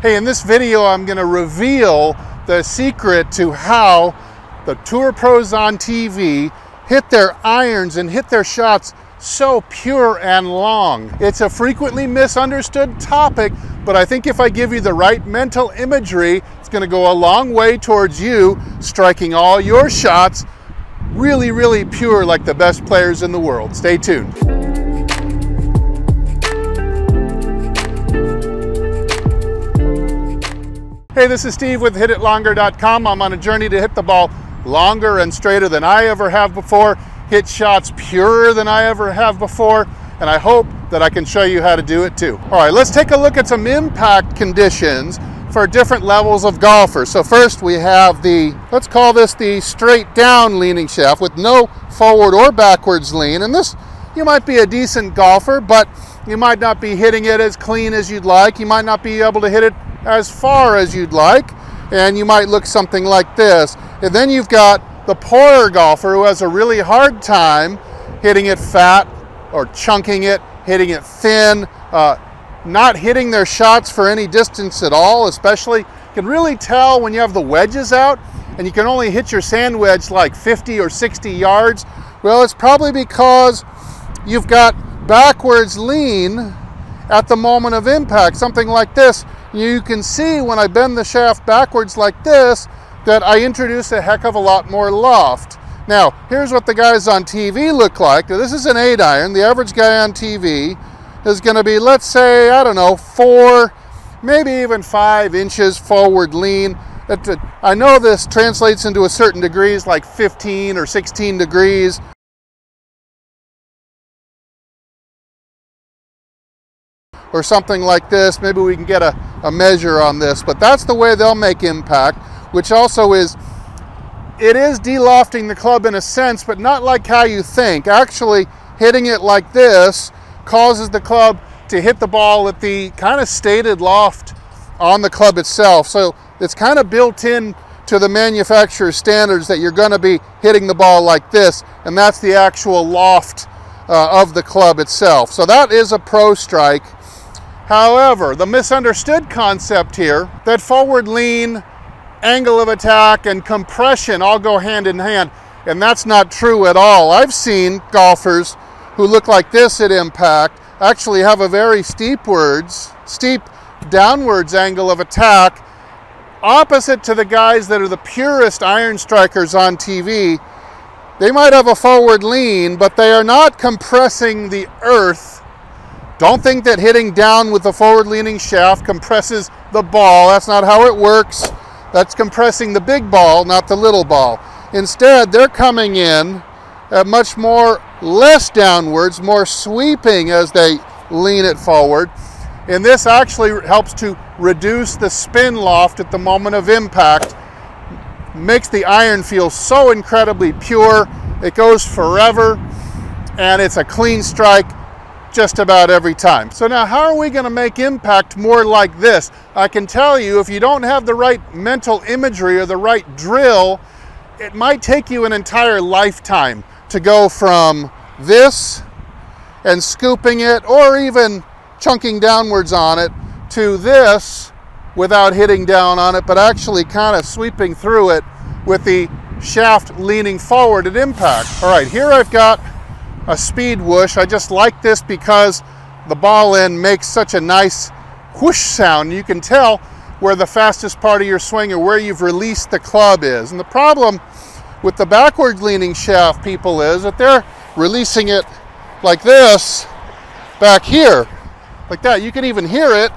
Hey, in this video I'm going to reveal the secret to how the tour pros on TV hit their irons and hit their shots so pure and long. It's a frequently misunderstood topic, but I think if I give you the right mental imagery, it's going to go a long way towards you striking all your shots really, really pure like the best players in the world. Stay tuned. Hey, this is Steve with HitItLonger.com. I'm on a journey to hit the ball longer and straighter than I ever have before, hit shots purer than I ever have before, and I hope that I can show you how to do it too. All right, let's take a look at some impact conditions for different levels of golfers. So first we have let's call this the straight down leaning shaft with no forward or backwards lean. And this, you might be a decent golfer, but you might not be hitting it as clean as you'd like. You might not be able to hit it as far as you'd like, and you might look something like this. And then you've got the poorer golfer who has a really hard time hitting it fat or chunking it, hitting it thin, not hitting their shots for any distance at all. Especially, you can really tell when you have the wedges out and you can only hit your sand wedge like 50 or 60 yards. Well, it's probably because you've got backwards lean at the moment of impact, something like this. You can see when I bend the shaft backwards like this that I introduce a heck of a lot more loft. Now, here's what the guys on TV look like. Now, this is an 8-iron. The average guy on TV is going to be, let's say, I don't know, 4, maybe even 5 inches forward lean. I know this translates into a certain degrees, like 15 or 16 degrees. Or something like this. Maybe we can get a measure on this, but that's the way they'll make impact, which also is, it is de-lofting the club in a sense, but not like how you think. Actually, hitting it like this causes the club to hit the ball at the kind of stated loft on the club itself. So it's kind of built in to the manufacturer's standards that you're going to be hitting the ball like this, and that's the actual loft of the club itself. So that is a pro strike. However, the misunderstood concept here, that forward lean, angle of attack, and compression all go hand in hand, and that's not true at all. I've seen golfers who look like this at impact actually have a very steep downwards angle of attack, opposite to the guys that are the purest iron strikers on TV. They might have a forward lean, but they are not compressing the earth. Don't think that hitting down with the forward-leaning shaft compresses the ball. That's not how it works. That's compressing the big ball, not the little ball. Instead, they're coming in at much less downwards, more sweeping as they lean it forward. And this actually helps to reduce the spin loft at the moment of impact. Makes the iron feel so incredibly pure. It goes forever, and it's a clean strike just about every time. So now, how are we going to make impact more like this? I can tell you, if you don't have the right mental imagery or the right drill, it might take you an entire lifetime to go from this and scooping it, or even chunking downwards on it, to this without hitting down on it, but actually kind of sweeping through it with the shaft leaning forward at impact. All right, here I've got a speed whoosh. I just like this because the ball end makes such a nice whoosh sound. You can tell where the fastest part of your swing or where you've released the club is. And the problem with the backward leaning shaft people is that they're releasing it like this back here, like that. You can even hear it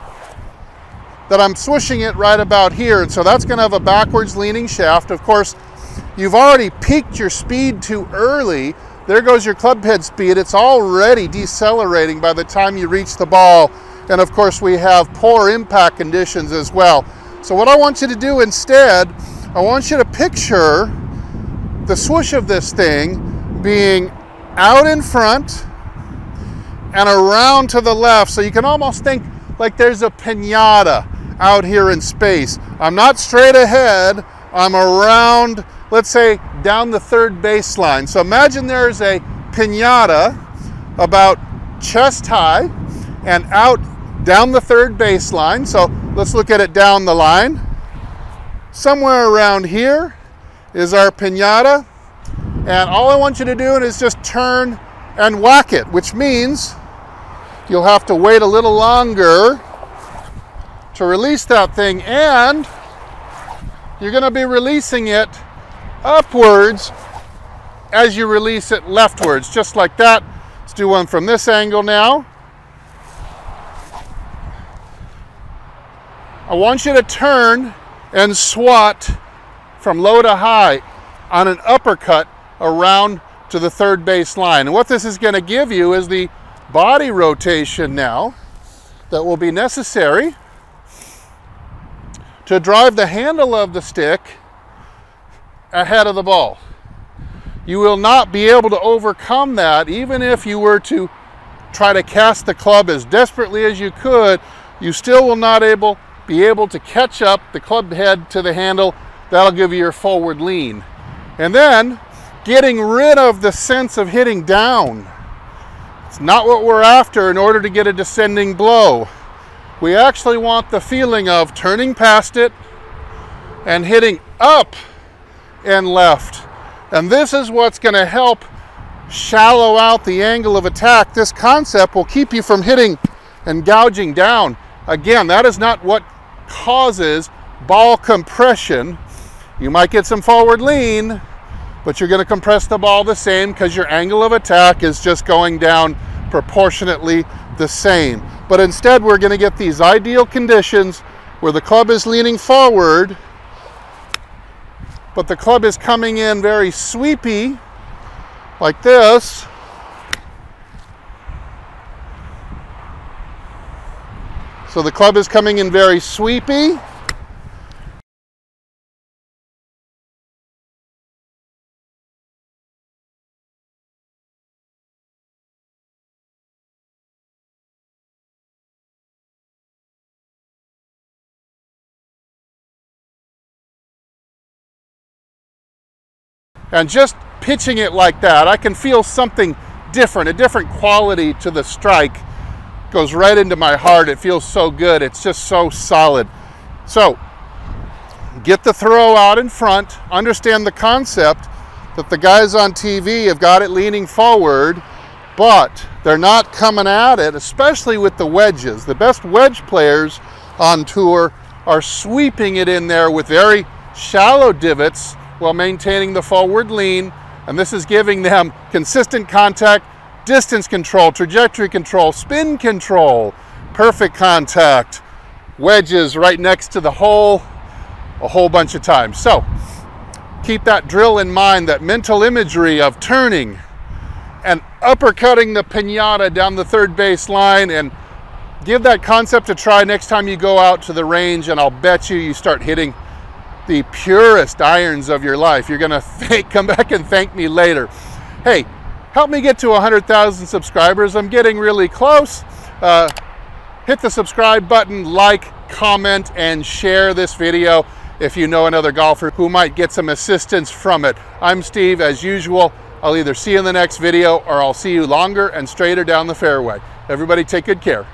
that I'm swooshing it right about here. And so that's going to have a backwards leaning shaft. Of course, you've already peaked your speed too early. There goes your club head speed. It's already decelerating by the time you reach the ball. And of course, we have poor impact conditions as well. So what I want you to do instead, I want you to picture the swoosh of this thing being out in front and around to the left. So you can almost think like there's a piñata out here in space. I'm not straight ahead. I'm around, let's say, down the third baseline. So imagine there's a piñata about chest high and out down the third baseline. So let's look at it down the line. Somewhere around here is our piñata, and all I want you to do is just turn and whack it, which means you'll have to wait a little longer to release that thing, and you're going to be releasing it upwards as you release it leftwards, just like that. Let's do one from this angle now. I want you to turn and swat from low to high on an uppercut around to the third base line. And what this is going to give you is the body rotation now that will be necessary to drive the handle of the stick ahead of the ball. You will not be able to overcome that even if you were to try to cast the club as desperately as you could. You still will not be able to catch up the club head to the handle. That'll give you your forward lean. And then getting rid of the sense of hitting down. It's not what we're after in order to get a descending blow. We actually want the feeling of turning past it and hitting up and left. And this is what's going to help shallow out the angle of attack. This concept will keep you from hitting and gouging down. Again, that is not what causes ball compression. You might get some forward lean, but you're going to compress the ball the same because your angle of attack is just going down proportionately the same. But instead, we're going to get these ideal conditions where the club is leaning forward, but the club is coming in very sweepy, like this. So the club is coming in very sweepy. And just pitching it like that, I can feel something different, a different quality to the strike. Goes right into my heart. It feels so good. It's just so solid. So get the throw out in front. Understand the concept that the guys on TV have got it leaning forward, but they're not coming at it, especially with the wedges. The best wedge players on tour are sweeping it in there with very shallow divots while maintaining the forward lean, and this is giving them consistent contact, distance control, trajectory control, spin control, perfect contact, wedges right next to the hole a whole bunch of times. So keep that drill in mind, that mental imagery of turning and uppercutting the piñata down the third base line, and give that concept a try next time you go out to the range, and I'll bet you start hitting the purest irons of your life. You're gonna come back and thank me later. Hey, help me get to 100,000 subscribers. I'm getting really close. Hit the subscribe button, like, comment, and share this video if you know another golfer who might get some assistance from it. I'm Steve, as usual. I'll either see you in the next video or I'll see you longer and straighter down the fairway. Everybody take good care.